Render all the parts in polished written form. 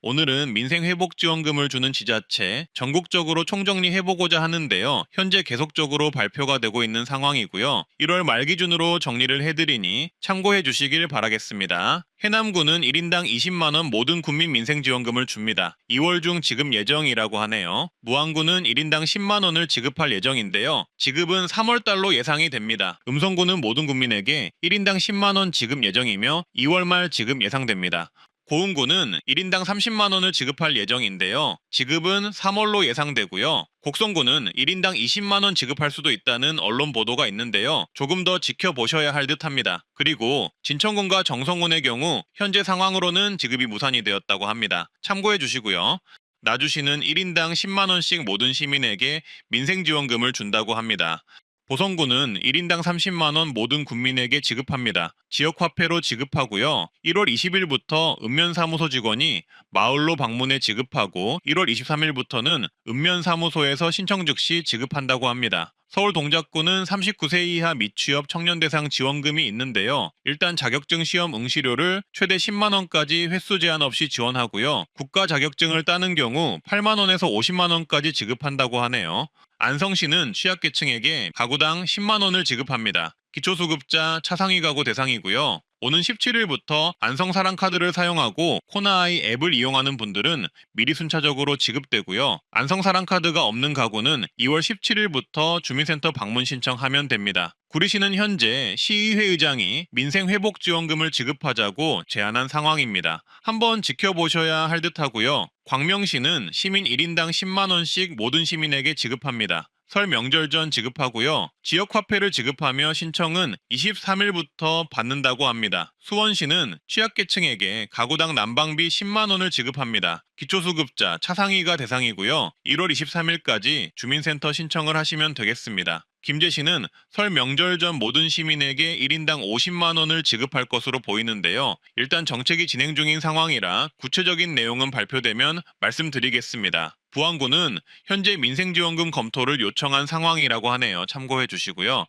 오늘은 민생회복지원금을 주는 지자체 전국적으로 총정리해보고자 하는데요. 현재 계속적으로 발표가 되고 있는 상황이고요. 1월 말 기준으로 정리를 해드리니 참고해 주시길 바라겠습니다. 해남군은 1인당 20만원 모든 국민 민생지원금을 줍니다. 2월 중 지급 예정이라고 하네요. 무안군은 1인당 10만원을 지급할 예정인데요. 지급은 3월달로 예상이 됩니다. 음성군은 모든 국민에게 1인당 10만원 지급 예정이며 2월 말 지급 예상됩니다. 고흥군은 1인당 30만원을 지급할 예정인데요. 지급은 3월로 예상되고요. 곡성군은 1인당 20만원 지급할 수도 있다는 언론 보도가 있는데요. 조금 더 지켜보셔야 할 듯합니다. 그리고 진천군과 정성군의 경우 현재 상황으로는 지급이 무산이 되었다고 합니다. 참고해 주시고요. 나주시는 1인당 10만원씩 모든 시민에게 민생지원금을 준다고 합니다. 보성군은 1인당 30만원 모든 국민에게 지급합니다. 지역화폐로 지급하고요. 1월 20일부터 읍면사무소 직원이 마을로 방문해 지급하고 1월 23일부터는 읍면사무소에서 신청 즉시 지급한다고 합니다. 서울 동작구는 39세 이하 미취업 청년 대상 지원금이 있는데요. 일단 자격증 시험 응시료를 최대 10만원까지 횟수 제한 없이 지원하고요. 국가 자격증을 따는 경우 8만원에서 50만원까지 지급한다고 하네요. 안성시는 취약계층에게 가구당 10만원을 지급합니다. 기초수급자 차상위 가구 대상이고요. 오는 17일부터 안성사랑카드를 사용하고 코나아이 앱을 이용하는 분들은 미리 순차적으로 지급되고요. 안성사랑카드가 없는 가구는 2월 17일부터 주민센터 방문 신청하면 됩니다. 구리시는 현재 시의회 의장이 민생회복지원금을 지급하자고 제안한 상황입니다. 한번 지켜보셔야 할 듯하고요. 광명시는 시민 1인당 10만원씩 모든 시민에게 지급합니다. 설 명절 전 지급하고요. 지역화폐를 지급하며 신청은 23일부터 받는다고 합니다. 수원시는 취약계층에게 가구당 난방비 10만원을 지급합니다. 기초수급자 차상위가 대상이고요. 1월 23일까지 주민센터 신청을 하시면 되겠습니다. 김제시는 설 명절 전 모든 시민에게 1인당 50만원을 지급할 것으로 보이는데요. 일단 정책이 진행 중인 상황이라 구체적인 내용은 발표되면 말씀드리겠습니다. 부안군은 현재 민생지원금 검토를 요청한 상황이라고 하네요. 참고해 주시고요.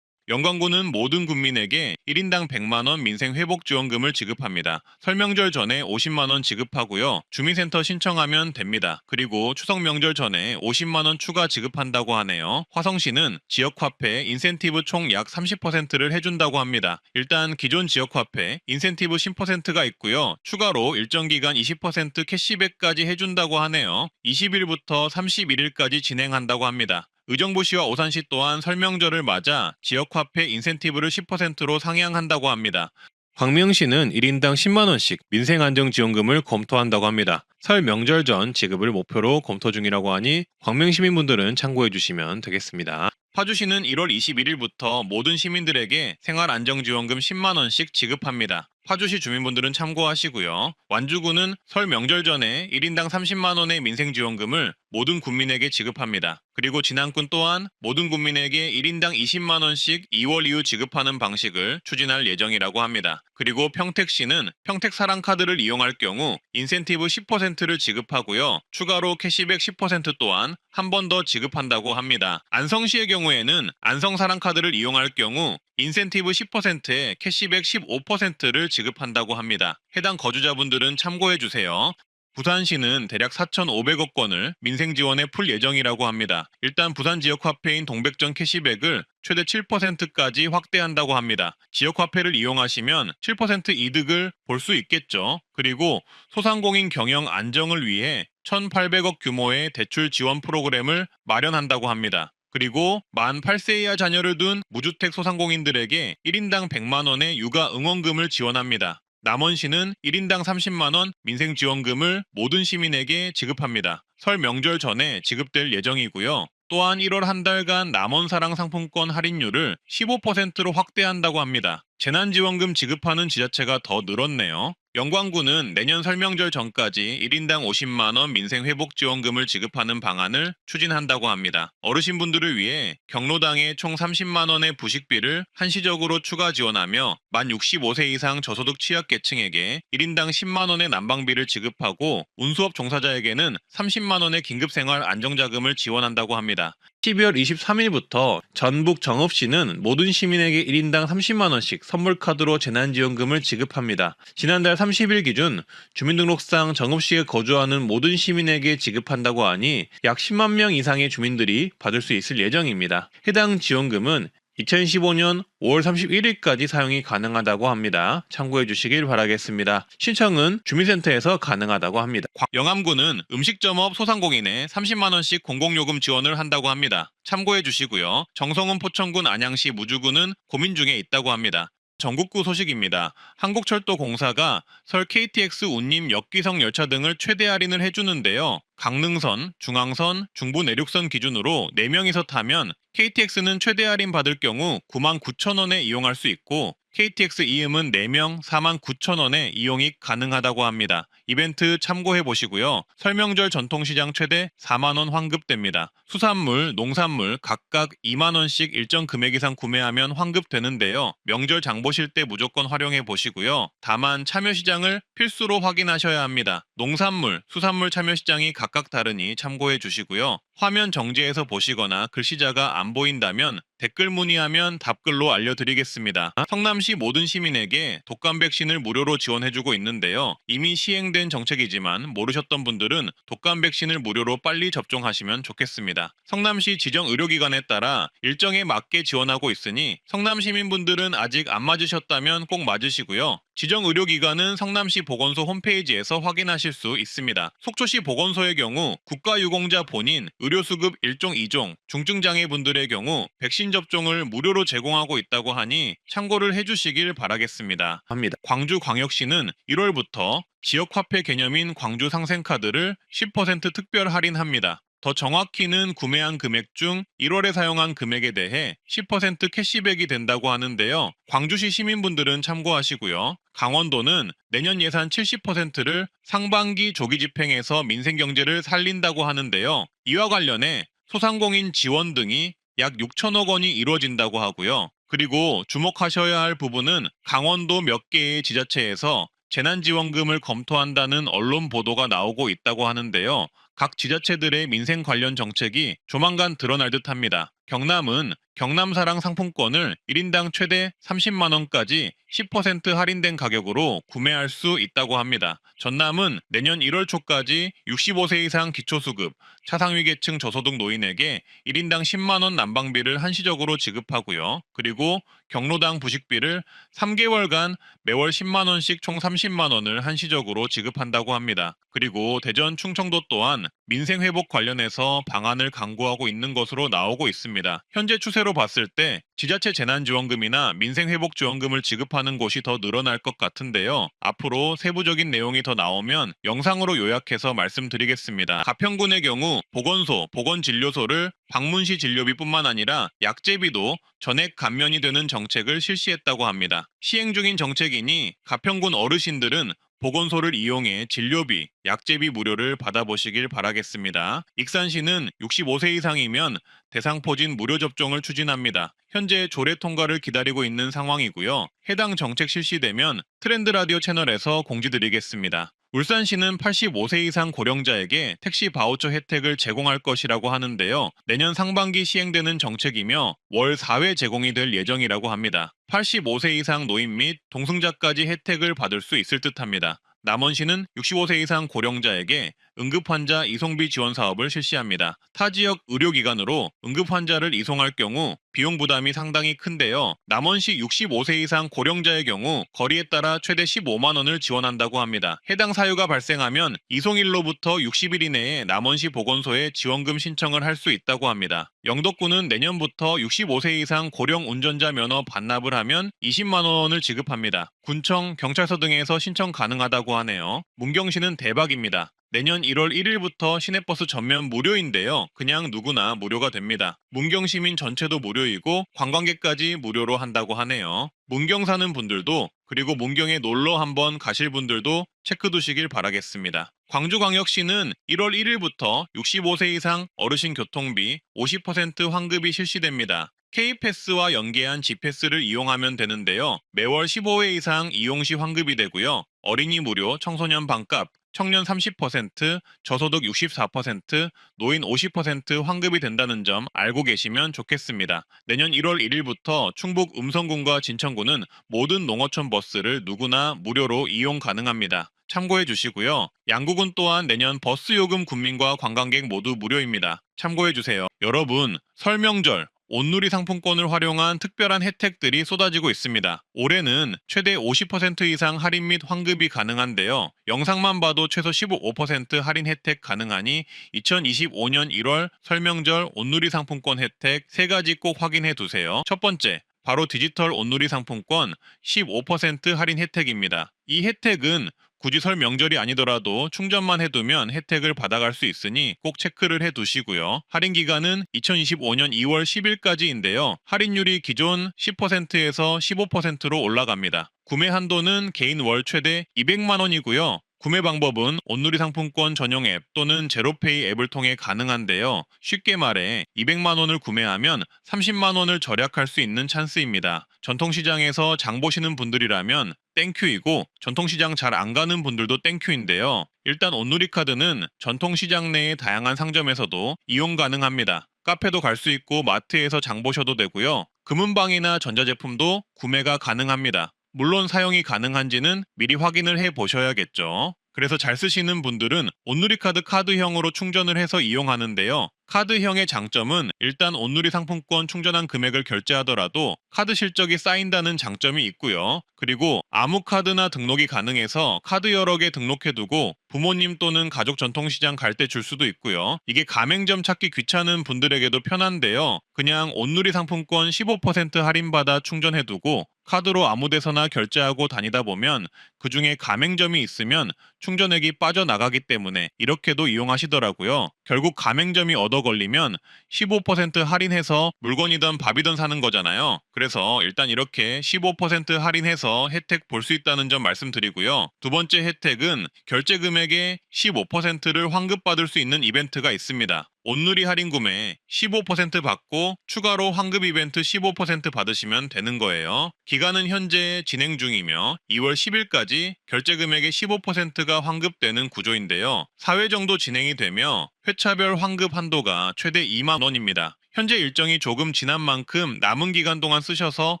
영광군은 모든 국민에게 1인당 100만원 민생회복지원금을 지급합니다. 설명절 전에 50만원 지급하고요. 주민센터 신청하면 됩니다. 그리고 추석 명절 전에 50만원 추가 지급한다고 하네요. 화성시는 지역화폐 인센티브 총 약 30%를 해준다고 합니다. 일단 기존 지역화폐 인센티브 10%가 있고요. 추가로 일정 기간 20% 캐시백까지 해준다고 하네요. 20일부터 31일까지 진행한다고 합니다. 의정부시와 오산시 또한 설명절을 맞아 지역화폐 인센티브를 10%로 상향한다고 합니다. 광명시는 1인당 10만원씩 민생안정지원금을 검토한다고 합니다. 설 명절 전 지급을 목표로 검토 중이라고 하니 광명시민분들은 참고해 주시면 되겠습니다. 파주시는 1월 21일부터 모든 시민들에게 생활안정지원금 10만원씩 지급합니다. 파주시 주민분들은 참고하시고요. 완주군은 설 명절 전에 1인당 30만원의 민생지원금을 모든 국민에게 지급합니다. 그리고 진안군 또한 모든 국민에게 1인당 20만원씩 2월 이후 지급하는 방식을 추진할 예정이라고 합니다. 그리고 평택시는 평택사랑카드를 이용할 경우 인센티브 10%를 지급하고요. 추가로 캐시백 10% 또한 한 번 더 지급한다고 합니다. 안성시의 경우에는 안성사랑카드를 이용할 경우 인센티브 10%에 캐시백 15%를 지급한다고 합니다. 해당 거주자분들은 참고해 주세요. 부산시는 대략 4,500억 원을 민생지원에 풀 예정이라고 합니다. 일단 부산 지역화폐인 동백전 캐시백을 최대 7%까지 확대한다고 합니다. 지역화폐를 이용하시면 7% 이득을 볼 수 있겠죠. 그리고 소상공인 경영 안정을 위해 1,800억 규모의 대출 지원 프로그램을 마련한다고 합니다. 그리고 만 8세 이하 자녀를 둔 무주택 소상공인들에게 1인당 100만원의 육아 응원금을 지원합니다. 남원시는 1인당 30만원 민생지원금을 모든 시민에게 지급합니다. 설 명절 전에 지급될 예정이고요. 또한 1월 한 달간 남원사랑 상품권 할인율을 15%로 확대한다고 합니다. 재난지원금 지급하는 지자체가 더 늘었네요. 영광군은 내년 설명절 전까지 1인당 50만원 민생회복지원금을 지급하는 방안을 추진한다고 합니다. 어르신분들을 위해 경로당에 총 30만원의 부식비를 한시적으로 추가 지원하며 만 65세 이상 저소득 취약계층에게 1인당 10만원의 난방비를 지급하고 운수업 종사자에게는 30만원의 긴급생활 안정자금을 지원한다고 합니다. 12월 23일부터 전북 정읍시는 모든 시민에게 1인당 30만원씩 선물카드로 재난지원금을 지급합니다. 지난달 30일 기준 주민등록상 정읍시에 거주하는 모든 시민에게 지급한다고 하니 약 10만 명 이상의 주민들이 받을 수 있을 예정입니다. 해당 지원금은 2015년 5월 31일까지 사용이 가능하다고 합니다. 참고해 주시길 바라겠습니다. 신청은 주민센터에서 가능하다고 합니다. 영암구는 음식점업 소상공인에 30만원씩 공공요금 지원을 한다고 합니다. 참고해 주시고요. 정성훈 포천군 안양시 무주구는 고민 중에 있다고 합니다. 전국구 소식입니다. 한국철도공사가 설 KTX 운임 역기성 열차 등을 최대 할인을 해주는데요. 강릉선, 중앙선, 중부내륙선 기준으로 4명이서 타면 KTX는 최대 할인 받을 경우 99,000원에 이용할 수 있고 KTX 이음은 4명 49,000원에 이용이 가능하다고 합니다. 이벤트 참고해 보시고요. 설명절 전통시장 최대 4만원 환급됩니다. 수산물, 농산물 각각 2만원씩 일정 금액 이상 구매하면 환급되는데요. 명절 장 보실 때 무조건 활용해 보시고요. 다만 참여시장을 필수로 확인하셔야 합니다. 농산물, 수산물 참여시장이 각각 다르니 참고해 주시고요. 화면 정지해서 보시거나 글씨자가 안 보인다면 댓글 문의하면 답글로 알려드리겠습니다. 성남시 모든 시민에게 독감 백신을 무료로 지원해주고 있는데요. 이미 시행된 정책이지만 모르셨던 분들은 독감 백신을 무료로 빨리 접종하시면 좋겠습니다. 성남시 지정 의료기관에 따라 일정에 맞게 지원하고 있으니 성남 시민분들은 아직 안 맞으셨다면 꼭 맞으시고요. 지정 의료기관은 성남시 보건소 홈페이지에서 확인하실 수 있습니다. 속초시 보건소의 경우 국가유공자 본인 의료수급 1종 2종, 중증장애분들의 경우 백신 접종을 무료로 제공하고 있다고 하니 참고를 해주시길 바라겠습니다. 광주광역시는 1월부터 지역화폐 개념인 광주상생카드를 10% 특별 할인합니다. 더 정확히는 구매한 금액 중 1월에 사용한 금액에 대해 10% 캐시백이 된다고 하는데요. 광주시 시민분들은 참고하시고요. 강원도는 내년 예산 70%를 상반기 조기 집행해서 민생경제를 살린다고 하는데요. 이와 관련해 소상공인 지원 등이 약 6천억 원이 이루어진다고 하고요. 그리고 주목하셔야 할 부분은 강원도 몇 개의 지자체에서 재난지원금을 검토한다는 언론 보도가 나오고 있다고 하는데요. 각 지자체들의 민생 관련 정책이 조만간 드러날 듯합니다. 경남은 경남사랑 상품권을 1인당 최대 30만원까지 10% 할인된 가격으로 구매할 수 있다고 합니다. 전남은 내년 1월 초까지 65세 이상 기초수급, 차상위계층 저소득 노인에게 1인당 10만원 난방비를 한시적으로 지급하고요. 그리고 경로당 부식비를 3개월간 매월 10만원씩 총 30만원을 한시적으로 지급한다고 합니다. 그리고 대전, 충청도 또한 민생회복 관련해서 방안을 강구하고 있는 것으로 나오고 있습니다. 현재 추세로 봤을 때 지자체 재난지원금이나 민생회복지원금을 지급하는 곳이 더 늘어날 것 같은데요. 앞으로 세부적인 내용이 더 나오면 영상으로 요약해서 말씀드리겠습니다. 가평군의 경우 보건소, 보건진료소를 방문시 진료비뿐만 아니라 약제비도 전액 감면이 되는 정책을 실시했다고 합니다. 시행 중인 정책이니 가평군 어르신들은 보건소를 이용해 진료비, 약제비 무료를 받아보시길 바라겠습니다. 익산시는 65세 이상이면 대상포진 무료 접종을 추진합니다. 현재 조례 통과를 기다리고 있는 상황이고요. 해당 정책 실시되면 트렌드 라디오 채널에서 공지드리겠습니다. 울산시는 85세 이상 고령자에게 택시 바우처 혜택을 제공할 것이라고 하는데요. 내년 상반기 시행되는 정책이며 월 4회 제공이 될 예정이라고 합니다. 85세 이상 노인 및 동승자까지 혜택을 받을 수 있을 듯합니다. 남원시는 65세 이상 고령자에게 응급환자 이송비 지원 사업을 실시합니다. 타 지역 의료기관으로 응급환자를 이송할 경우 비용 부담이 상당히 큰데요. 남원시 65세 이상 고령자의 경우 거리에 따라 최대 15만 원을 지원한다고 합니다. 해당 사유가 발생하면 이송일로부터 60일 이내에 남원시 보건소에 지원금 신청을 할 수 있다고 합니다. 영덕구는 내년부터 65세 이상 고령 운전자 면허 반납을 하면 20만 원을 지급합니다. 군청, 경찰서 등에서 신청 가능하다고 하네요. 문경시는 대박입니다. 내년 1월 1일부터 시내버스 전면 무료인데요. 그냥 누구나 무료가 됩니다. 문경 시민 전체도 무료이고 관광객까지 무료로 한다고 하네요. 문경 사는 분들도 그리고 문경에 놀러 한번 가실 분들도 체크 두시길 바라겠습니다. 광주광역시는 1월 1일부터 65세 이상 어르신 교통비 50% 환급이 실시됩니다. K패스와 연계한 G패스를 이용하면 되는데요. 매월 15회 이상 이용 시 환급이 되고요. 어린이 무료, 청소년 반값, 청년 30%, 저소득 64%, 노인 50% 환급이 된다는 점 알고 계시면 좋겠습니다. 내년 1월 1일부터 충북 음성군과 진천군은 모든 농어촌 버스를 누구나 무료로 이용 가능합니다. 참고해 주시고요. 양구군 또한 내년 버스 요금 국민과 관광객 모두 무료입니다. 참고해 주세요. 여러분, 설 명절 온누리 상품권을 활용한 특별한 혜택들이 쏟아지고 있습니다. 올해는 최대 50% 이상 할인 및 환급이 가능한데요. 영상만 봐도 최소 15% 할인 혜택 가능하니 2025년 1월 설명절 온누리 상품권 혜택 3가지 꼭 확인해 두세요. 첫 번째, 바로 디지털 온누리 상품권 15% 할인 혜택입니다. 이 혜택은 굳이 설 명절이 아니더라도 충전만 해두면 혜택을 받아갈 수 있으니 꼭 체크를 해두시고요. 할인 기간은 2025년 2월 10일까지인데요. 할인율이 기존 10%에서 15%로 올라갑니다. 구매 한도는 개인 월 최대 200만 원이고요. 구매 방법은 온누리 상품권 전용 앱 또는 제로페이 앱을 통해 가능한데요. 쉽게 말해 200만 원을 구매하면 30만 원을 절약할 수 있는 찬스입니다. 전통시장에서 장 보시는 분들이라면 땡큐이고 전통시장 잘 안 가는 분들도 땡큐인데요. 일단 온누리 카드는 전통시장 내의 다양한 상점에서도 이용 가능합니다. 카페도 갈 수 있고 마트에서 장 보셔도 되고요. 금은방이나 전자제품도 구매가 가능합니다. 물론 사용이 가능한지는 미리 확인을 해 보셔야겠죠. 그래서 잘 쓰시는 분들은 온누리 카드 카드형으로 충전을 해서 이용하는데요. 카드형의 장점은 일단 온누리 상품권 충전한 금액을 결제하더라도 카드 실적이 쌓인다는 장점이 있고요. 그리고 아무 카드나 등록이 가능해서 카드 여러 개 등록해두고 부모님 또는 가족 전통시장 갈 때 줄 수도 있고요. 이게 가맹점 찾기 귀찮은 분들에게도 편한데요. 그냥 온누리 상품권 15% 할인받아 충전해두고 카드로 아무 데서나 결제하고 다니다 보면 그 중에 가맹점이 있으면 충전액이 빠져나가기 때문에 이렇게도 이용하시더라고요. 결국 가맹점이 얻어 걸리면 15% 할인해서 물건이든 밥이든 사는 거잖아요. 그래서 일단 이렇게 15% 할인해서 혜택 볼 수 있다는 점 말씀드리고요. 두 번째 혜택은 결제 금액의 15%를 환급받을 수 있는 이벤트가 있습니다. 온누리 할인 구매 15% 받고 추가로 환급 이벤트 15% 받으시면 되는 거예요. 기간은 현재 진행 중이며 2월 10일까지 결제 금액의 15%가 환급되는 구조인데요. 4회 정도 진행이 되며 회차별 환급 한도가 최대 2만 원입니다. 현재 일정이 조금 지난 만큼 남은 기간 동안 쓰셔서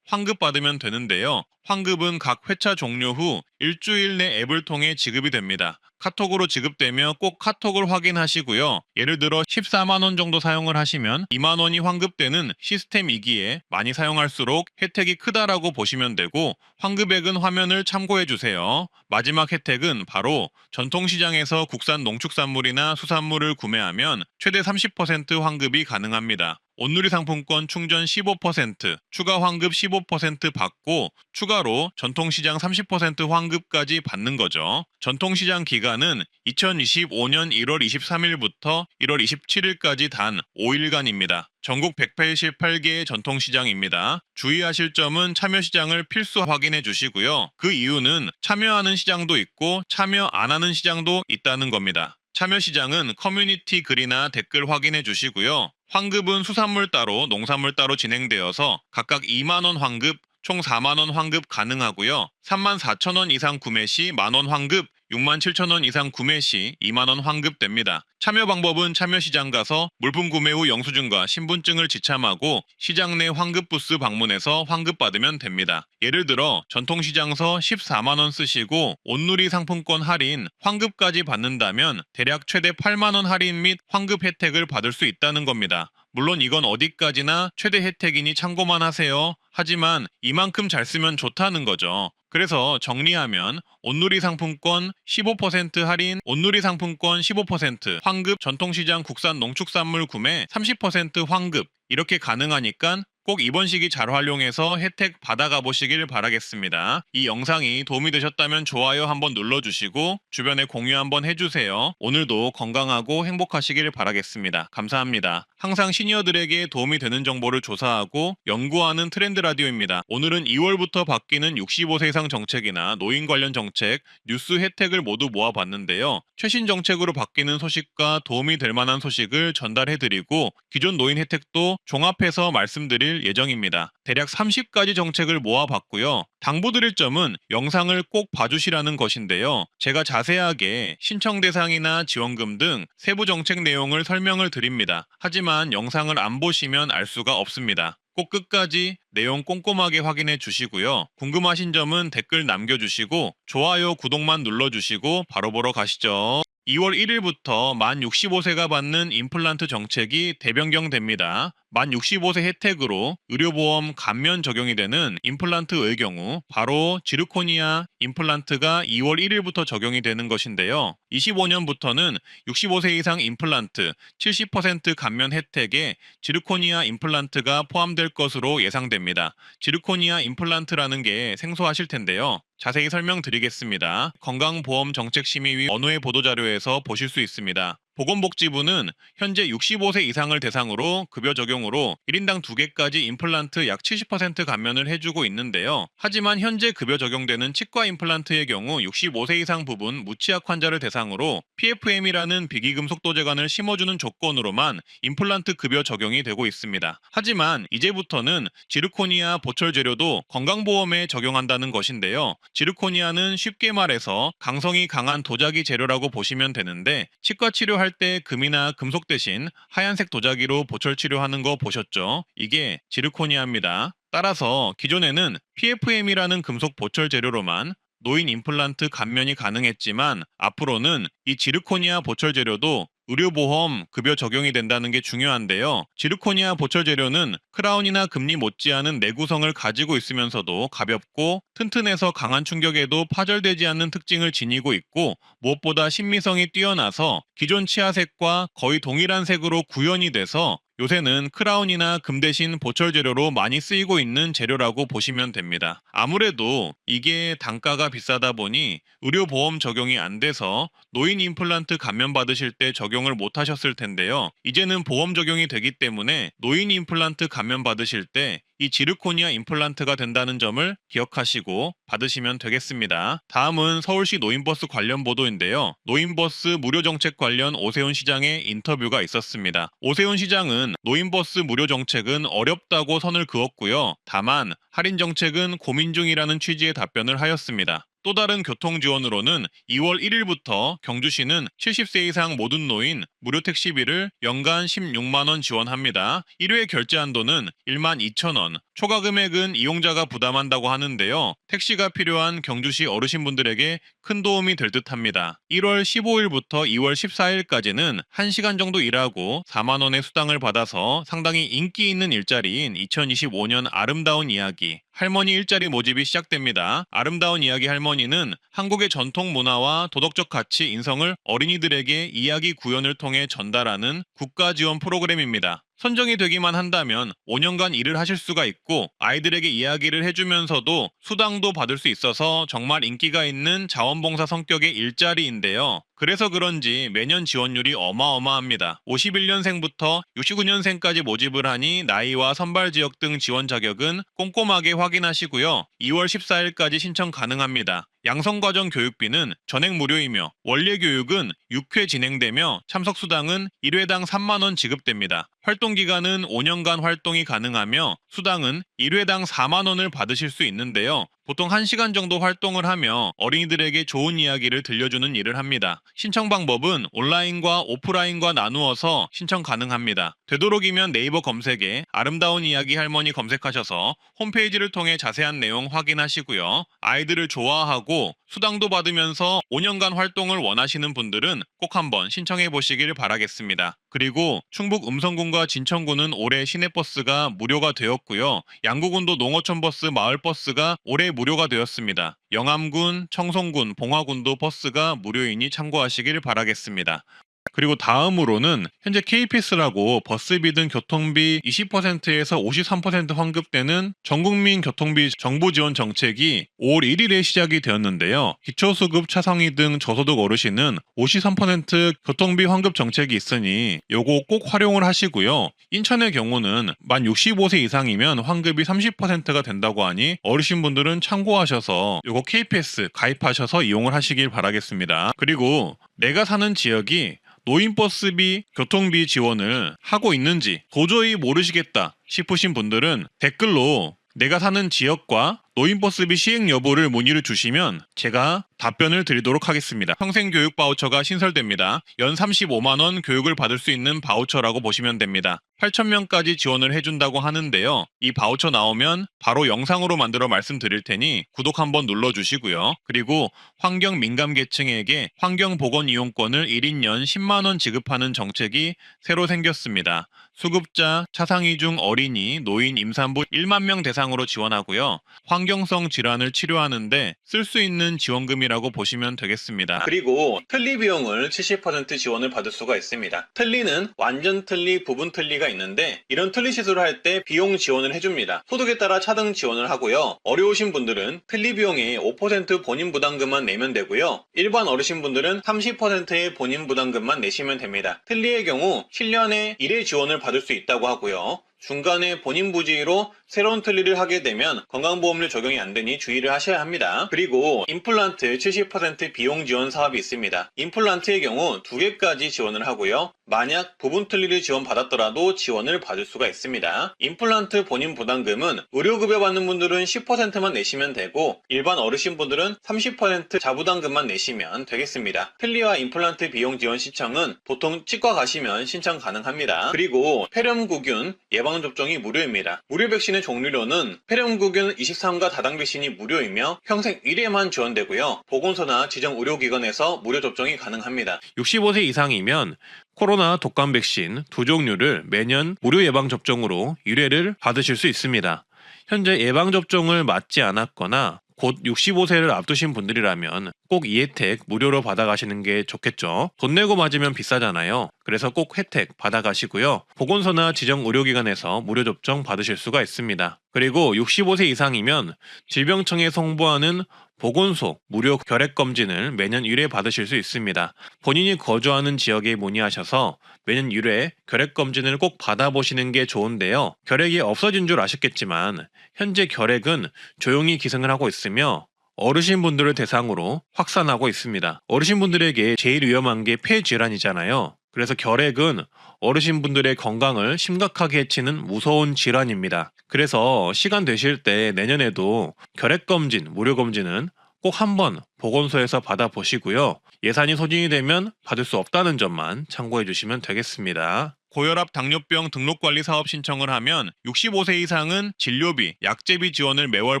환급받으면 되는데요. 환급은 각 회차 종료 후 일주일 내 앱을 통해 지급이 됩니다. 카톡으로 지급되며 꼭 카톡을 확인하시고요. 예를 들어 14만 원 정도 사용을 하시면 2만 원이 환급되는 시스템이기에 많이 사용할수록 혜택이 크다라고 보시면 되고 환급액은 화면을 참고해 주세요. 마지막 혜택은 바로 전통시장에서 국산 농축산물이나 수산물을 구매하면 최대 30% 환급이 가능합니다. 온누리 상품권 충전 15%, 추가 환급 15% 받고 추가로 전통시장 30% 환급까지 받는 거죠. 전통시장 기간은 2025년 1월 23일부터 1월 27일까지 단 5일간입니다. 전국 188개의 전통시장입니다. 주의하실 점은 참여시장을 필수 확인해 주시고요. 그 이유는 참여하는 시장도 있고 참여 안 하는 시장도 있다는 겁니다. 참여시장은 커뮤니티 글이나 댓글 확인해 주시고요. 환급은 수산물 따로, 농산물 따로 진행되어서 각각 2만원 환급, 총 4만원 환급 가능하고요. 34,000원 이상 구매 시 만원 환급, 67,000원 이상 구매 시 2만원 환급됩니다. 참여 방법은 참여시장 가서 물품 구매 후 영수증과 신분증을 지참하고 시장 내 환급 부스 방문해서 환급받으면 됩니다. 예를 들어 전통시장서 14만원 쓰시고 온누리 상품권 할인, 환급까지 받는다면 대략 최대 8만원 할인 및 환급 혜택을 받을 수 있다는 겁니다. 물론 이건 어디까지나 최대 혜택이니 참고만 하세요. 하지만 이만큼 잘 쓰면 좋다는 거죠. 그래서 정리하면 온누리 상품권 15% 할인, 온누리 상품권 15% 환급, 전통시장 국산 농축산물 구매 30% 환급 이렇게 가능하니까 꼭 이번 시기 잘 활용해서 혜택 받아가 보시길 바라겠습니다. 이 영상이 도움이 되셨다면 좋아요 한번 눌러주시고 주변에 공유 한번 해주세요. 오늘도 건강하고 행복하시길 바라겠습니다. 감사합니다. 항상 시니어들에게 도움이 되는 정보를 조사하고 연구하는 트렌드 라디오입니다. 오늘은 2월부터 바뀌는 65세 이상 정책이나 노인 관련 정책, 뉴스 혜택을 모두 모아봤는데요. 최신 정책으로 바뀌는 소식과 도움이 될 만한 소식을 전달해드리고 기존 노인 혜택도 종합해서 말씀드릴 될 예정입니다. 대략 30가지 정책을 모아봤고요. 당부드릴 점은 영상을 꼭 봐주시라는 것인데요. 제가 자세하게 신청 대상이나 지원금 등 세부 정책 내용을 설명을 드립니다. 하지만 영상을 안 보시면 알 수가 없습니다. 꼭 끝까지 내용 꼼꼼하게 확인해 주시고요. 궁금하신 점은 댓글 남겨주시고 좋아요, 구독만 눌러주시고 바로 보러 가시죠. 2월 1일부터 만 65세가 받는 임플란트 정책이 대변경됩니다. 만 65세 혜택으로 의료보험 감면 적용이 되는 임플란트의 경우 바로 지르코니아 임플란트가 2월 1일부터 적용이 되는 것인데요. 25년부터는 65세 이상 임플란트 70% 감면 혜택에 지르코니아 임플란트가 포함될 것으로 예상됩니다. 지르코니아 임플란트라는 게 생소하실 텐데요. 자세히 설명드리겠습니다. 건강보험정책심의위 언호의 보도자료에서 보실 수 있습니다. 보건복지부는 현재 65세 이상을 대상으로 급여 적용으로 1인당 2개까지 임플란트 약 70% 감면을 해주고 있는데요. 하지만 현재 급여 적용되는 치과 임플란트의 경우 65세 이상 부분 무치약 환자를 대상으로 PFM이라는 비기금속도제관을 심어주는 조건으로만 임플란트 급여 적용이 되고 있습니다. 하지만 이제부터는 지르코니아 보철 재료도 건강보험에 적용한다는 것인데요. 지르코니아는 쉽게 말해서 강성이 강한 도자기 재료라고 보시면 되는데 치과 치료할 때 금이나 금속 대신 하얀색 도자기로 보철 치료하는 거 보셨죠? 이게 지르코니아입니다. 따라서 기존에는 PFM이라는 금속 보철 재료로만 노인 임플란트 감면이 가능했지만 앞으로는 이 지르코니아 보철 재료도 의료보험 급여 적용이 된다는 게 중요한데요. 지르코니아 보철 재료는 크라운이나 금리 못지않은 내구성을 가지고 있으면서도 가볍고 튼튼해서 강한 충격에도 파절되지 않는 특징을 지니고 있고 무엇보다 신미성이 뛰어나서 기존 치아색과 거의 동일한 색으로 구현이 돼서 요새는 크라운이나 금 대신 보철 재료로 많이 쓰이고 있는 재료라고 보시면 됩니다. 아무래도 이게 단가가 비싸다 보니 의료보험 적용이 안 돼서 노인 임플란트 감면 받으실 때 적용을 못 하셨을 텐데요. 이제는 보험 적용이 되기 때문에 노인 임플란트 감면 받으실 때 이 지르코니아 임플란트가 된다는 점을 기억하시고 받으시면 되겠습니다. 다음은 서울시 노인버스 관련 보도인데요. 노인버스 무료 정책 관련 오세훈 시장의 인터뷰가 있었습니다. 오세훈 시장은 노인버스 무료 정책은 어렵다고 선을 그었고요. 다만 할인 정책은 고민 중이라는 취지의 답변을 하였습니다. 또 다른 교통 지원으로는 2월 1일부터 경주시는 70세 이상 모든 노인 무료 택시비를 연간 16만 원 지원합니다. 1회 결제 한도는 1만 2천 원. 초과 금액은 이용자가 부담한다고 하는데요. 택시가 필요한 경주시 어르신분들에게 큰 도움이 될 듯합니다. 1월 15일부터 2월 14일까지는 1시간 정도 일하고 4만 원의 수당을 받아서 상당히 인기 있는 일자리인 2025년 아름다운 이야기 할머니 일자리 모집이 시작됩니다. 아름다운 이야기 할머니는 한국의 전통 문화와 도덕적 가치 인성을 어린이들에게 이야기 구연을 통해 전달하는 국가 지원 프로그램입니다. 선정이 되기만 한다면 5년간 일을 하실 수가 있고 아이들에게 이야기를 해주면서도 수당도 받을 수 있어서 정말 인기가 있는 자원봉사 성격의 일자리인데요. 그래서 그런지 매년 지원율이 어마어마합니다. 51년생부터 69년생까지 모집을 하니 나이와 선발 지역 등 지원 자격은 꼼꼼하게 확인하시고요. 2월 14일까지 신청 가능합니다. 양성과정 교육비는 전액 무료이며 원래 교육은 6회 진행되며 참석 수당은 1회당 3만 원 지급됩니다. 활동 기간은 5년간 활동이 가능하며 수당은 1회당 4만 원을 받으실 수 있는데요. 보통 1시간 정도 활동을 하며 어린이들에게 좋은 이야기를 들려주는 일을 합니다. 신청 방법은 온라인과 오프라인과 나누어서 신청 가능합니다. 되도록이면 네이버 검색에 아름다운 이야기 할머니 검색하셔서 홈페이지를 통해 자세한 내용 확인하시고요. 아이들을 좋아하고 수당도 받으면서 5년간 활동을 원하시는 분들은 꼭 한번 신청해 보시길 바라겠습니다. 그리고 충북 음성군과 진천군은 올해 시내버스가 무료가 되었고요. 양구군도 농어촌버스 마을버스가 올해 무료가 되었습니다. 영암군, 청송군, 봉화군도 버스가 무료이니 참고하시길 바라겠습니다. 그리고 다음으로는 현재 KPS라고 버스비 등 교통비 20%에서 53% 환급되는 전국민 교통비 정부 지원 정책이 5월 1일에 시작이 되었는데요. 기초수급 차상위 등 저소득 어르신은 53% 교통비 환급 정책이 있으니 요거 꼭 활용을 하시고요. 인천의 경우는 만 65세 이상이면 환급이 30%가 된다고 하니 어르신분들은 참고하셔서 요거 KPS 가입하셔서 이용을 하시길 바라겠습니다. 그리고 내가 사는 지역이 노인버스비, 교통비 지원을 하고 있는지 도저히 모르시겠다 싶으신 분들은 댓글로 내가 사는 지역과 노인버스비 시행 여부를 문의를 주시면 제가 답변을 드리도록 하겠습니다. 평생교육 바우처가 신설됩니다. 연 35만원 교육을 받을 수 있는 바우처라고 보시면 됩니다. 8,000명까지 지원을 해준다고 하는데요. 이 바우처 나오면 바로 영상으로 만들어 말씀드릴 테니 구독 한번 눌러주시고요. 그리고 환경 민감 계층에게 환경보건 이용권을 1인 연 10만원 지급하는 정책이 새로 생겼습니다. 수급자, 차상위중 어린이, 노인, 임산부 1만 명 대상으로 지원하고요. 환경성 질환을 치료하는데 쓸 수 있는 지원금이라고 보시면 되겠습니다. 그리고 틀니 비용을 70% 지원을 받을 수가 있습니다. 틀니는 완전 틀니, 부분 틀니가 있는데 이런 틀니 시술을 할 때 비용 지원을 해줍니다. 소득에 따라 차등 지원을 하고요. 어려우신 분들은 틀니 비용의 5% 본인 부담금만 내면 되고요. 일반 어르신분들은 30%의 본인 부담금만 내시면 됩니다. 틀니의 경우 7년에 1회 지원을 받을 수 있다고 하고요. 중간에 본인 부지로 새로운 틀니를 하게 되면 건강보험료 적용이 안 되니 주의를 하셔야 합니다. 그리고 임플란트 70% 비용 지원 사업이 있습니다. 임플란트의 경우 2개까지 지원을 하고요. 만약 부분 틀니를 지원받았더라도 지원을 받을 수가 있습니다. 임플란트 본인 부담금은 의료급여 받는 분들은 10%만 내시면 되고 일반 어르신분들은 30% 자부담금만 내시면 되겠습니다. 틀니와 임플란트 비용 지원 신청은 보통 치과 가시면 신청 가능합니다. 그리고 폐렴구균 예방접종이 무료입니다. 무료 백신의 종류로는 폐렴구균 23가 다당 백신이 무료이며 평생 1회만 지원되고요. 보건소나 지정 의료기관에서 무료 접종이 가능합니다. 65세 이상이면 코로나 독감 백신 2종류를 매년 무료 예방접종으로 1회를 받으실 수 있습니다. 현재 예방접종을 맞지 않았거나 곧 65세를 앞두신 분들이라면 꼭 이 혜택 무료로 받아가시는 게 좋겠죠. 돈 내고 맞으면 비싸잖아요. 그래서 꼭 혜택 받아가시고요. 보건소나 지정 의료기관에서 무료 접종 받으실 수가 있습니다. 그리고 65세 이상이면 질병청에서 홍보하는 보건소 무료 결핵검진을 매년 1회 받으실 수 있습니다. 본인이 거주하는 지역에 문의하셔서 매년 1회 결핵검진을 꼭 받아보시는 게 좋은데요. 결핵이 없어진 줄 아셨겠지만 현재 결핵은 조용히 기승을 하고 있으며 어르신분들을 대상으로 확산하고 있습니다. 어르신분들에게 제일 위험한 게 폐질환이잖아요. 그래서 결핵은 어르신분들의 건강을 심각하게 해치는 무서운 질환입니다. 그래서 시간 되실 때 내년에도 결핵검진, 무료검진은 꼭 한번 보건소에서 받아보시고요. 예산이 소진이 되면 받을 수 없다는 점만 참고해 주시면 되겠습니다. 고혈압 당뇨병 등록관리 사업 신청을 하면 65세 이상은 진료비, 약제비 지원을 매월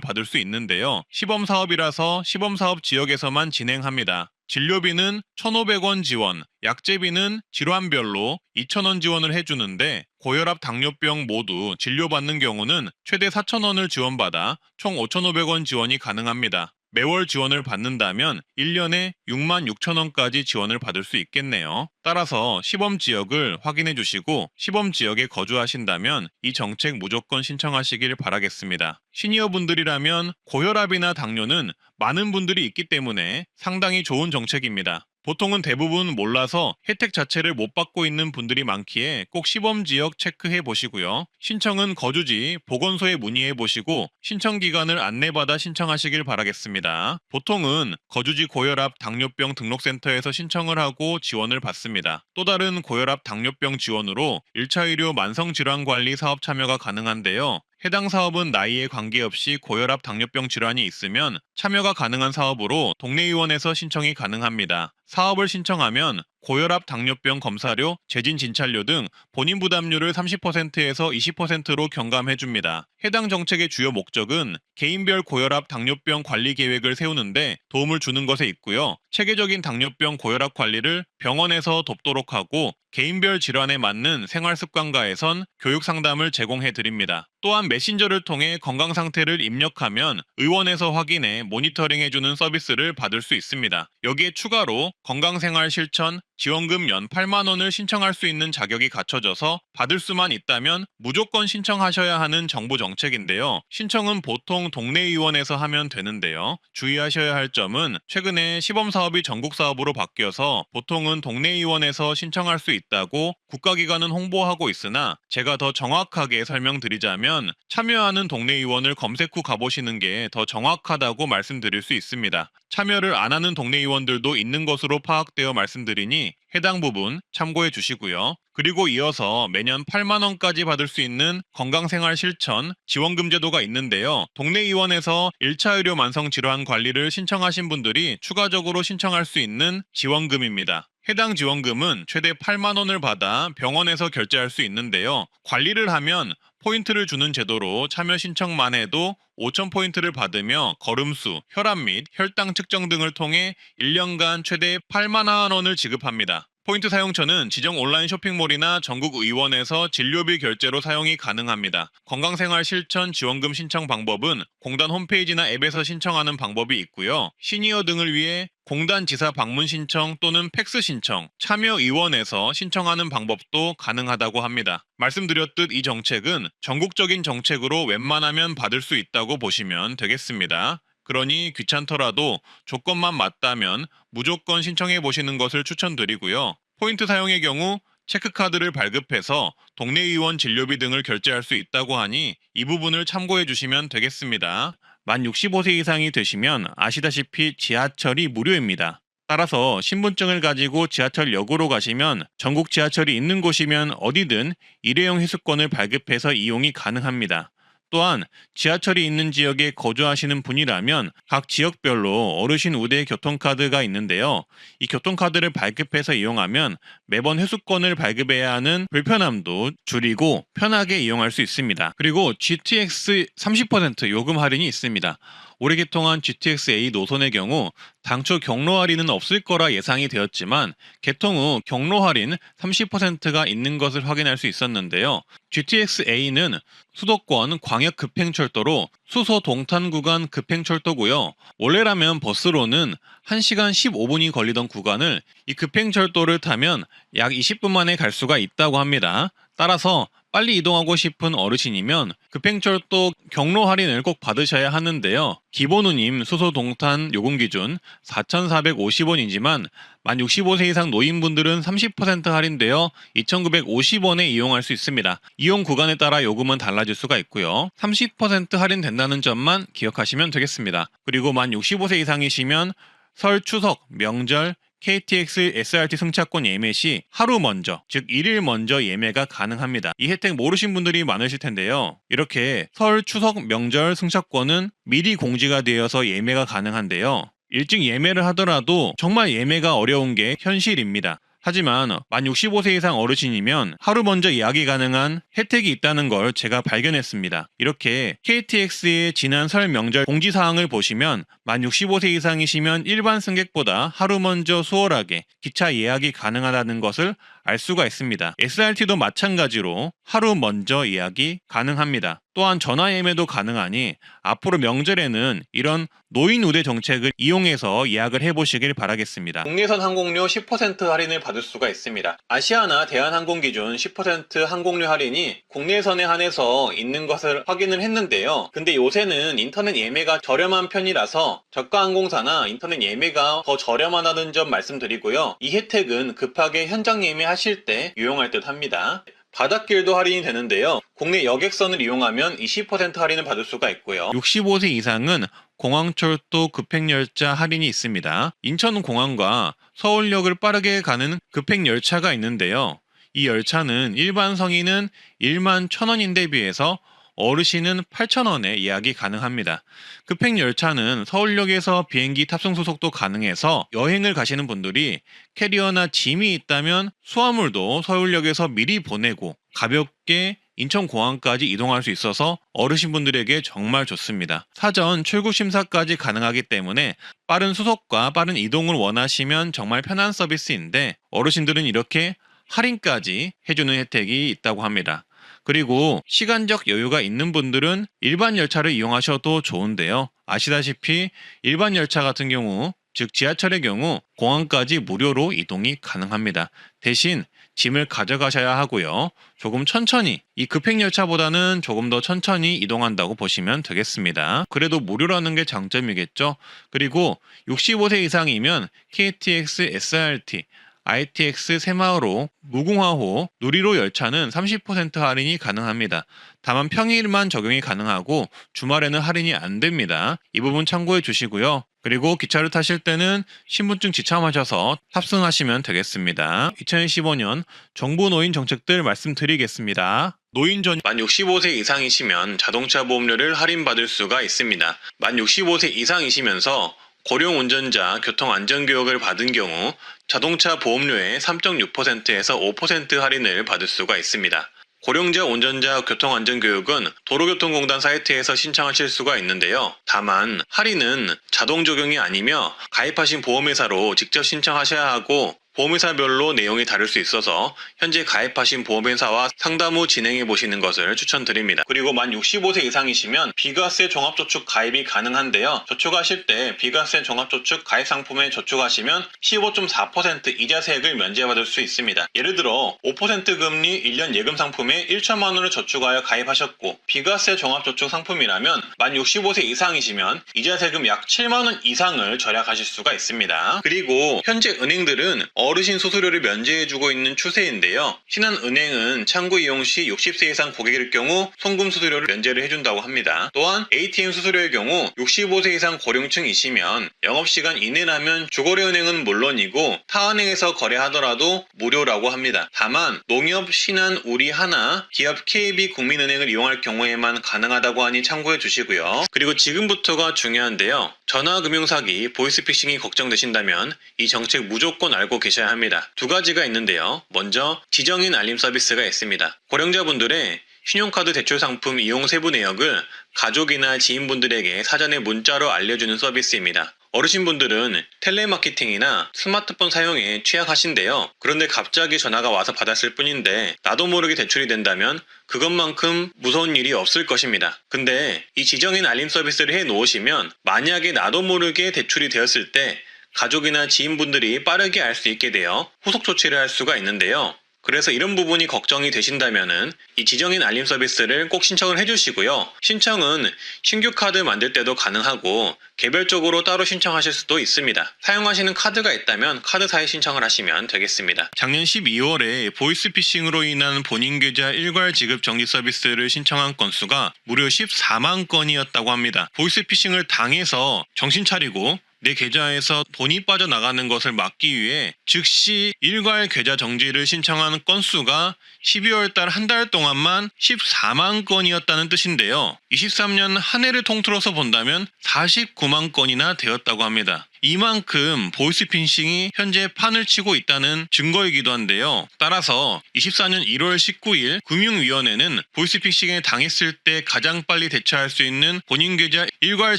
받을 수 있는데요. 시범사업이라서 시범사업 지역에서만 진행합니다. 진료비는 1,500원 지원, 약제비는 질환별로 2,000원 지원을 해주는데 고혈압 당뇨병 모두 진료받는 경우는 최대 4,000원을 지원받아 총 5,500원 지원이 가능합니다. 매월 지원을 받는다면 1년에 66,000원까지 지원을 받을 수 있겠네요. 따라서 시범 지역을 확인해 주시고 시범 지역에 거주하신다면 이 정책 무조건 신청하시길 바라겠습니다. 시니어분들이라면 고혈압이나 당뇨는 많은 분들이 있기 때문에 상당히 좋은 정책입니다. 보통은 대부분 몰라서 혜택 자체를 못 받고 있는 분들이 많기에 꼭 시범 지역 체크해 보시고요. 신청은 거주지 보건소에 문의해 보시고 신청 기간을 안내받아 신청하시길 바라겠습니다. 보통은 거주지 고혈압 당뇨병 등록센터에서 신청을 하고 지원을 받습니다. 또 다른 고혈압 당뇨병 지원으로 1차 의료 만성질환관리 사업 참여가 가능한데요. 해당 사업은 나이에 관계없이 고혈압 당뇨병 질환이 있으면 참여가 가능한 사업으로 동네의원에서 신청이 가능합니다. 사업을 신청하면 고혈압 당뇨병 검사료, 재진 진찰료 등 본인 부담료를 30%에서 20%로 경감해줍니다. 해당 정책의 주요 목적은 개인별 고혈압 당뇨병 관리 계획을 세우는데 도움을 주는 것에 있고요. 체계적인 당뇨병 고혈압 관리를 병원에서 돕도록 하고 개인별 질환에 맞는 생활습관가에선 교육 상담을 제공해 드립니다. 또한 메신저를 통해 건강 상태를 입력하면 의원에서 확인해 모니터링해주는 서비스를 받을 수 있습니다. 여기에 추가로 건강생활 실천 지원금 연 8만 원을 신청할 수 있는 자격이 갖춰져서 받을 수만 있다면 무조건 신청하셔야 하는 정부 정책인데요. 신청은 보통 동네의원에서 하면 되는데요. 주의하셔야 할 점은 최근에 시범사업이 전국사업으로 바뀌어서 보통은 동네의원에서 신청할 수 있다고 국가기관은 홍보하고 있으나 제가 더 정확하게 설명드리자면 참여하는 동네 의원을 검색 후 가보시는 게 더 정확하다고 말씀드릴 수 있습니다. 참여를 안 하는 동네 의원들도 있는 것으로 파악되어 말씀드리니 해당 부분 참고해 주시고요. 그리고 이어서 매년 8만 원까지 받을 수 있는 건강생활 실천 지원금 제도가 있는데요. 동네 의원에서 1차 의료 만성 질환 관리를 신청하신 분들이 추가적으로 신청할 수 있는 지원금입니다. 해당 지원금은 최대 8만 원을 받아 병원에서 결제할 수 있는데요. 관리를 하면 포인트를 주는 제도로 참여 신청만 해도 5,000포인트를 받으며 걸음수, 혈압 및 혈당 측정 등을 통해 1년간 최대 8만 원을 지급합니다. 포인트 사용처는 지정 온라인 쇼핑몰이나 전국 의원에서 진료비 결제로 사용이 가능합니다. 건강생활 실천 지원금 신청 방법은 공단 홈페이지나 앱에서 신청하는 방법이 있고요. 시니어 등을 위해 공단 지사 방문 신청 또는 팩스 신청, 참여의원에서 신청하는 방법도 가능하다고 합니다. 말씀드렸듯 이 정책은 전국적인 정책으로 웬만하면 받을 수 있다고 보시면 되겠습니다. 그러니 귀찮더라도 조건만 맞다면 무조건 신청해 보시는 것을 추천드리고요. 포인트 사용의 경우 체크카드를 발급해서 동네 의원 진료비 등을 결제할 수 있다고 하니 이 부분을 참고해 주시면 되겠습니다. 만 65세 이상이 되시면 아시다시피 지하철이 무료입니다. 따라서 신분증을 가지고 지하철역으로 가시면 전국 지하철이 있는 곳이면 어디든 일회용 회수권을 발급해서 이용이 가능합니다. 또한 지하철이 있는 지역에 거주하시는 분이라면 각 지역별로 어르신 우대 교통카드가 있는데요. 이 교통카드를 발급해서 이용하면 매번 회수권을 발급해야 하는 불편함도 줄이고 편하게 이용할 수 있습니다. 그리고 GTX 30% 요금 할인이 있습니다. 올해 개통한 GTX-A 노선의 경우 당초 경로 할인은 없을 거라 예상이 되었지만 개통 후 경로 할인 30%가 있는 것을 확인할 수 있었는데요. GTX-A는 수도권 광역 급행철도로 수소 동탄 구간 급행철도고요. 원래라면 버스로는 1시간 15분이 걸리던 구간을 이 급행철도를 타면 약 20분 만에 갈 수가 있다고 합니다. 따라서 빨리 이동하고 싶은 어르신이면 급행철도 경로 할인을 꼭 받으셔야 하는데요. 기본 운임 수소 동탄 요금 기준 4,450원이지만 만 65세 이상 노인분들은 30% 할인되어 2,950원에 이용할 수 있습니다. 이용 구간에 따라 요금은 달라질 수가 있고요. 30% 할인된다는 점만 기억하시면 되겠습니다. 그리고 만 65세 이상이시면 설, 추석, 명절, KTX SRT 승차권 예매 시 하루 먼저, 즉 1일 먼저 예매가 가능합니다. 이 혜택 모르신 분들이 많으실 텐데요. 이렇게 설, 추석, 명절 승차권은 미리 공지가 되어서 예매가 가능한데요. 일찍 예매를 하더라도 정말 예매가 어려운 게 현실입니다. 하지만 만 65세 이상 어르신이면 하루 먼저 예약이 가능한 혜택이 있다는 걸 제가 발견했습니다. 이렇게 KTX의 지난 설 명절 공지사항을 보시면 만 65세 이상이시면 일반 승객보다 하루 먼저 수월하게 기차 예약이 가능하다는 것을 알 수가 있습니다. SRT도 마찬가지로 하루 먼저 예약이 가능합니다. 또한 전화 예매도 가능하니 앞으로 명절에는 이런 노인 우대 정책을 이용해서 예약을 해보시길 바라겠습니다. 국내선 항공료 10% 할인을 받을 수가 있습니다. 아시아나 대한항공 기준 10% 항공료 할인이 국내선에 한해서 있는 것을 확인을 했는데요. 근데 요새는 인터넷 예매가 저렴한 편이라서 저가 항공사나 인터넷 예매가 더 저렴하다는 점 말씀드리고요. 이 혜택은 급하게 현장 예매하실 때 유용할 듯 합니다. 바닷길도 할인이 되는데요. 국내 여객선을 이용하면 20% 할인을 받을 수가 있고요. 65세 이상은 공항철도 급행열차 할인이 있습니다. 인천공항과 서울역을 빠르게 가는 급행열차가 있는데요. 이 열차는 일반 성인은 1만 1,000원인데 비해서 어르신은 8,000원에 예약이 가능합니다. 급행열차는 서울역에서 비행기 탑승 수속도 가능해서 여행을 가시는 분들이 캐리어나 짐이 있다면 수화물도 서울역에서 미리 보내고 가볍게 인천공항까지 이동할 수 있어서 어르신분들에게 정말 좋습니다. 사전 출국 심사까지 가능하기 때문에 빠른 수속과 빠른 이동을 원하시면 정말 편한 서비스인데 어르신들은 이렇게 할인까지 해주는 혜택이 있다고 합니다. 그리고 시간적 여유가 있는 분들은 일반 열차를 이용하셔도 좋은데요. 아시다시피 일반 열차 같은 경우, 즉 지하철의 경우 공항까지 무료로 이동이 가능합니다. 대신 짐을 가져가셔야 하고요. 조금 천천히, 이 급행열차보다는 조금 더 천천히 이동한다고 보시면 되겠습니다. 그래도 무료라는 게 장점이겠죠. 그리고 65세 이상이면 KTX, SRT, ITX 새마을호, 무궁화호, 누리호 열차는 30% 할인이 가능합니다. 다만 평일만 적용이 가능하고 주말에는 할인이 안 됩니다. 이 부분 참고해 주시고요. 그리고 기차를 타실 때는 신분증 지참하셔서 탑승하시면 되겠습니다. 2015년 정부 노인 정책들 말씀드리겠습니다. 노인 전 만 65세 이상이시면 자동차 보험료를 할인받을 수가 있습니다. 만 65세 이상이시면서 고령 운전자 교통안전교육을 받은 경우 자동차 보험료의 3.6%에서 5% 할인을 받을 수가 있습니다. 고령자 운전자 교통안전교육은 도로교통공단 사이트에서 신청하실 수가 있는데요. 다만 할인은 자동 적용이 아니며 가입하신 보험회사로 직접 신청하셔야 하고 보험회사별로 내용이 다를 수 있어서 현재 가입하신 보험회사와 상담 후 진행해 보시는 것을 추천드립니다. 그리고 만 65세 이상이시면 비과세 종합저축 가입이 가능한데요. 저축하실 때 비과세 종합저축 가입 상품에 저축하시면 15.4% 이자세액을 면제받을 수 있습니다. 예를 들어 5% 금리 1년 예금 상품에 1천만 원을 저축하여 가입하셨고 비과세 종합저축 상품이라면 만 65세 이상이시면 이자세금 약 7만 원 이상을 절약하실 수가 있습니다. 그리고 현재 은행들은 어르신 수수료를 면제해주고 있는 추세인데요. 신한은행은 창구 이용 시 60세 이상 고객일 경우 송금 수수료를 면제를 해준다고 합니다. 또한 ATM 수수료의 경우 65세 이상 고령층이시면 영업시간 이내라면 주거래은행은 물론이고 타은행에서 거래하더라도 무료라고 합니다. 다만 농협, 신한, 우리하나, 기업 KB 국민은행을 이용할 경우에만 가능하다고 하니 참고해 주시고요. 그리고 지금부터가 중요한데요. 전화금융사기, 보이스피싱이 걱정되신다면 이 정책 무조건 알고 계셔야 합니다. 두 가지가 있는데요. 먼저 지정인 알림 서비스가 있습니다. 고령자분들의 신용카드 대출 상품 이용 세부 내역을 가족이나 지인분들에게 사전에 문자로 알려주는 서비스입니다. 어르신분들은 텔레마케팅이나 스마트폰 사용에 취약하신데요. 그런데 갑자기 전화가 와서 받았을 뿐인데 나도 모르게 대출이 된다면 그것만큼 무서운 일이 없을 것입니다. 근데 이 지정인 알림 서비스를 해 놓으시면 만약에 나도 모르게 대출이 되었을 때 가족이나 지인분들이 빠르게 알 수 있게 되어 후속 조치를 할 수가 있는데요. 그래서 이런 부분이 걱정이 되신다면은 이 지정인 알림 서비스를 꼭 신청을 해주시고요. 신청은 신규 카드 만들 때도 가능하고 개별적으로 따로 신청하실 수도 있습니다. 사용하시는 카드가 있다면 카드사에 신청을 하시면 되겠습니다. 작년 12월에 보이스피싱으로 인한 본인 계좌 일괄 지급 정지 서비스를 신청한 건수가 무려 14만 건이었다고 합니다. 보이스피싱을 당해서 정신 차리고 내 계좌에서 돈이 빠져나가는 것을 막기 위해 즉시 일괄 계좌 정지를 신청하는 건수가 12월 달 한 달 동안만 14만 건이었다는 뜻인데요. 23년 한 해를 통틀어서 본다면 49만 건이나 되었다고 합니다. 이만큼 보이스피싱이 현재 판을 치고 있다는 증거이기도 한데요. 따라서 24년 1월 19일 금융위원회는 보이스피싱에 당했을 때 가장 빨리 대처할 수 있는 본인 계좌 일괄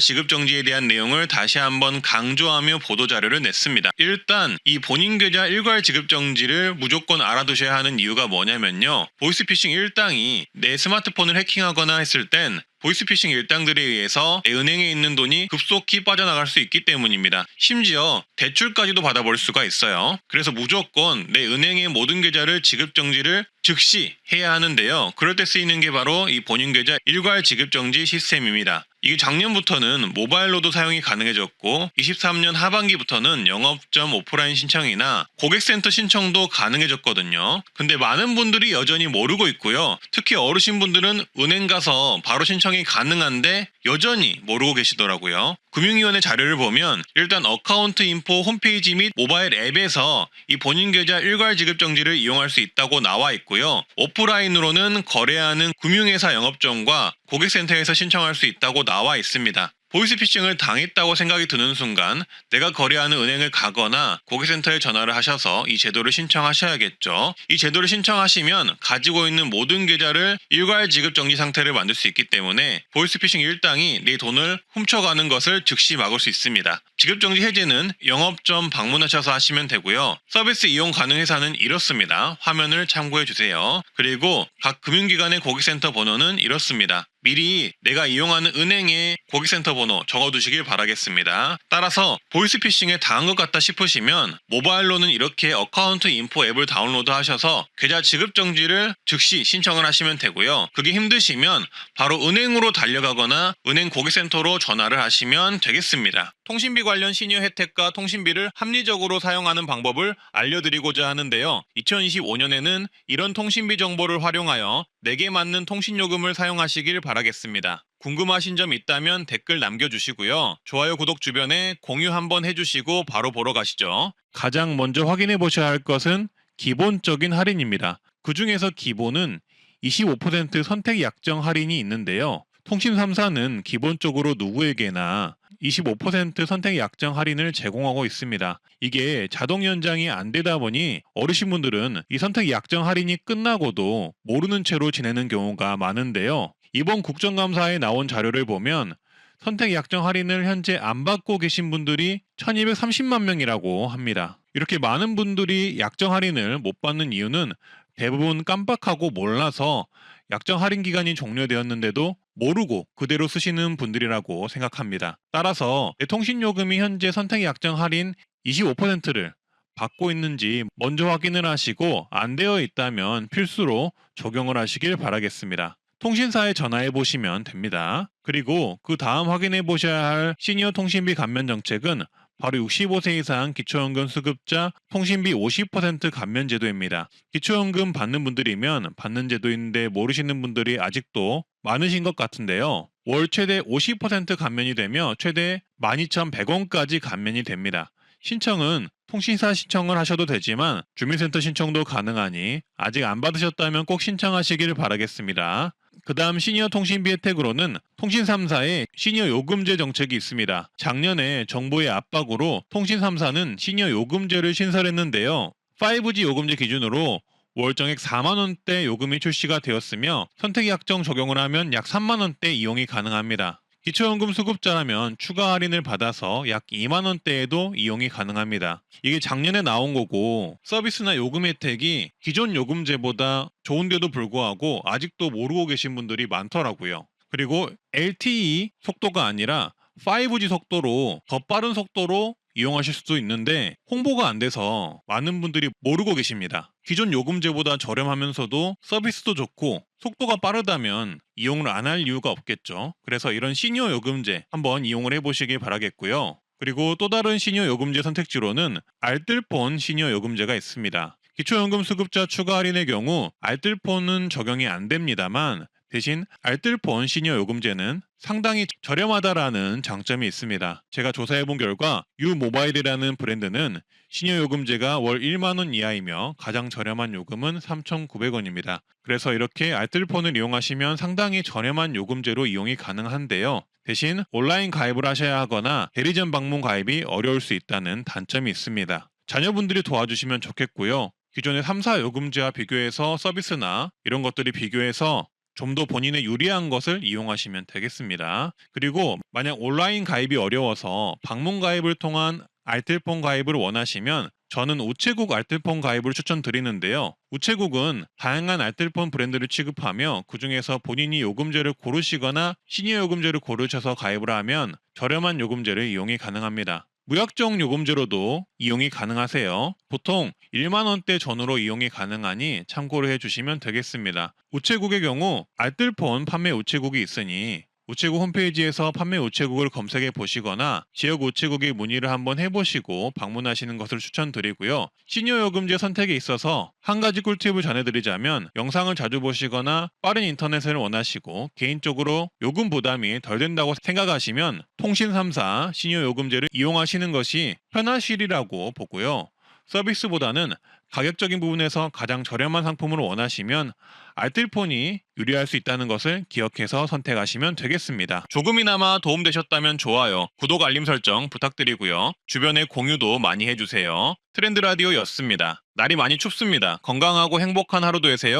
지급 정지에 대한 내용을 다시 한번 강조하며 보도자료를 냈습니다. 일단 이 본인 계좌 일괄 지급 정지를 무조건 알아두셔야 하는 이유가 뭐냐면요. 보이스피싱 일당이 내 스마트폰을 해킹하거나 했을 땐 보이스피싱 일당들에 의해서 내 은행에 있는 돈이 급속히 빠져나갈 수 있기 때문입니다. 심지어 대출까지도 받아볼 수가 있어요. 그래서 무조건 내 은행의 모든 계좌를 지급 정지를 즉시 해야 하는데요. 그럴 때 쓰이는 게 바로 이 본인 계좌 일괄 지급 정지 시스템입니다. 이게 작년부터는 모바일로도 사용이 가능해졌고 23년 하반기부터는 영업점 오프라인 신청이나 고객센터 신청도 가능해졌거든요. 근데 많은 분들이 여전히 모르고 있고요. 특히 어르신분들은 은행 가서 바로 신청이 가능한데 여전히 모르고 계시더라고요. 금융위원회 자료를 보면 일단 어카운트 인포 홈페이지 및 모바일 앱에서 이 본인 계좌 일괄 지급 정지를 이용할 수 있다고 나와 있고요. 오프라인으로는 거래하는 금융회사 영업점과 고객센터에서 신청할 수 있다고 나와 있습니다. 보이스피싱을 당했다고 생각이 드는 순간 내가 거래하는 은행을 가거나 고객센터에 전화를 하셔서 이 제도를 신청하셔야겠죠. 이 제도를 신청하시면 가지고 있는 모든 계좌를 일괄 지급 정지 상태를 만들 수 있기 때문에 보이스피싱 일당이 내 돈을 훔쳐가는 것을 즉시 막을 수 있습니다. 지급정지 해제는 영업점 방문하셔서 하시면 되고요. 서비스 이용 가능 회사는 이렇습니다. 화면을 참고해주세요. 그리고 각 금융기관의 고객센터 번호는 이렇습니다. 미리 내가 이용하는 은행의 고객센터 번호 적어두시길 바라겠습니다. 따라서 보이스피싱에 당한 것 같다 싶으시면 모바일로는 이렇게 어카운트 인포 앱을 다운로드 하셔서 계좌 지급정지를 즉시 신청을 하시면 되고요. 그게 힘드시면 바로 은행으로 달려가거나 은행 고객센터로 전화를 하시면 되겠습니다. 통신비 관련 시니어 혜택과 통신비를 합리적으로 사용하는 방법을 알려드리고자 하는데요. 2025년에는 이런 통신비 정보를 활용하여 내게 맞는 통신요금을 사용하시길 바라겠습니다. 궁금하신 점 있다면 댓글 남겨주시고요. 좋아요, 구독 주변에 공유 한번 해주시고 바로 보러 가시죠. 가장 먼저 확인해 보셔야 할 것은 기본적인 할인입니다. 그 중에서 기본은 25% 선택 약정 할인이 있는데요. 통신 3사는 기본적으로 누구에게나 25% 선택 약정 할인을 제공하고 있습니다. 이게 자동 연장이 안 되다 보니 어르신분들은 이 선택 약정 할인이 끝나고도 모르는 채로 지내는 경우가 많은데요. 이번 국정감사에 나온 자료를 보면 선택 약정 할인을 현재 안 받고 계신 분들이 1230만 명이라고 합니다. 이렇게 많은 분들이 약정 할인을 못 받는 이유는 대부분 깜빡하고 몰라서 약정 할인 기간이 종료되었는데도 모르고 그대로 쓰시는 분들이라고 생각합니다. 따라서 내 통신요금이 현재 선택 약정 할인 25%를 받고 있는지 먼저 확인을 하시고 안 되어 있다면 필수로 적용을 하시길 바라겠습니다. 통신사에 전화해 보시면 됩니다. 그리고 그 다음 확인해 보셔야 할 시니어 통신비 감면 정책은 바로 65세 이상 기초연금 수급자 통신비 50% 감면 제도입니다. 기초연금 받는 분들이면 받는 제도인데 모르시는 분들이 아직도 많으신 것 같은데요. 월 최대 50% 감면이 되며 최대 12,100원까지 감면이 됩니다. 신청은 통신사 신청을 하셔도 되지만 주민센터 신청도 가능하니 아직 안 받으셨다면 꼭 신청하시길 바라겠습니다. 그 다음 시니어 통신비 혜택으로는 통신 3사의 시니어 요금제 정책이 있습니다. 작년에 정부의 압박으로 통신 3사는 시니어 요금제를 신설했는데요. 5G 요금제 기준으로 월 정액 4만원대 요금이 출시가 되었으며 선택 약정 적용을 하면 약 3만원대 이용이 가능합니다. 기초연금 수급자라면 추가 할인을 받아서 약 2만원대에도 이용이 가능합니다. 이게 작년에 나온 거고 서비스나 요금 혜택이 기존 요금제보다 좋은데도 불구하고 아직도 모르고 계신 분들이 많더라고요. 그리고 LTE 속도가 아니라 5G 속도로 더 빠른 속도로 이용하실 수도 있는데 홍보가 안 돼서 많은 분들이 모르고 계십니다. 기존 요금제보다 저렴하면서도 서비스도 좋고 속도가 빠르다면 이용을 안 할 이유가 없겠죠. 그래서 이런 시니어 요금제 한번 이용을 해보시길 바라겠고요. 그리고 또 다른 시니어 요금제 선택지로는 알뜰폰 시니어 요금제가 있습니다. 기초연금 수급자 추가 할인의 경우 알뜰폰은 적용이 안 됩니다만 대신 알뜰폰 시니어 요금제는 상당히 저렴하다라는 장점이 있습니다. 제가 조사해본 결과 유모바일이라는 브랜드는 시니어 요금제가 월 1만원 이하이며 가장 저렴한 요금은 3,900원입니다. 그래서 이렇게 알뜰폰을 이용하시면 상당히 저렴한 요금제로 이용이 가능한데요. 대신 온라인 가입을 하셔야 하거나 대리점 방문 가입이 어려울 수 있다는 단점이 있습니다. 자녀분들이 도와주시면 좋겠고요. 기존의 3사 요금제와 비교해서 서비스나 이런 것들이 비교해서 좀 더 본인의 유리한 것을 이용하시면 되겠습니다. 그리고 만약 온라인 가입이 어려워서 방문 가입을 통한 알뜰폰 가입을 원하시면 저는 우체국 알뜰폰 가입을 추천드리는데요. 우체국은 다양한 알뜰폰 브랜드를 취급하며 그 중에서 본인이 요금제를 고르시거나 시니어 요금제를 고르셔서 가입을 하면 저렴한 요금제를 이용이 가능합니다. 무약정 요금제로도 이용이 가능하세요. 보통 1만원대 전후로 이용이 가능하니 참고를 해주시면 되겠습니다. 우체국의 경우 알뜰폰 판매 우체국이 있으니 우체국 홈페이지에서 판매 우체국을 검색해 보시거나 지역 우체국에 문의를 한번 해보시고 방문하시는 것을 추천드리고요. 시니어 요금제 선택에 있어서 한 가지 꿀팁을 전해드리자면 영상을 자주 보시거나 빠른 인터넷을 원하시고 개인적으로 요금 부담이 덜 된다고 생각하시면 통신 3사 시니어 요금제를 이용하시는 것이 편하시리라고 보고요. 서비스보다는 가격적인 부분에서 가장 저렴한 상품을 원하시면 알뜰폰이 유리할 수 있다는 것을 기억해서 선택하시면 되겠습니다. 조금이나마 도움되셨다면 좋아요, 구독, 알림 설정 부탁드리고요. 주변에 공유도 많이 해주세요. 트렌드 라디오였습니다. 날이 많이 춥습니다. 건강하고 행복한 하루 되세요.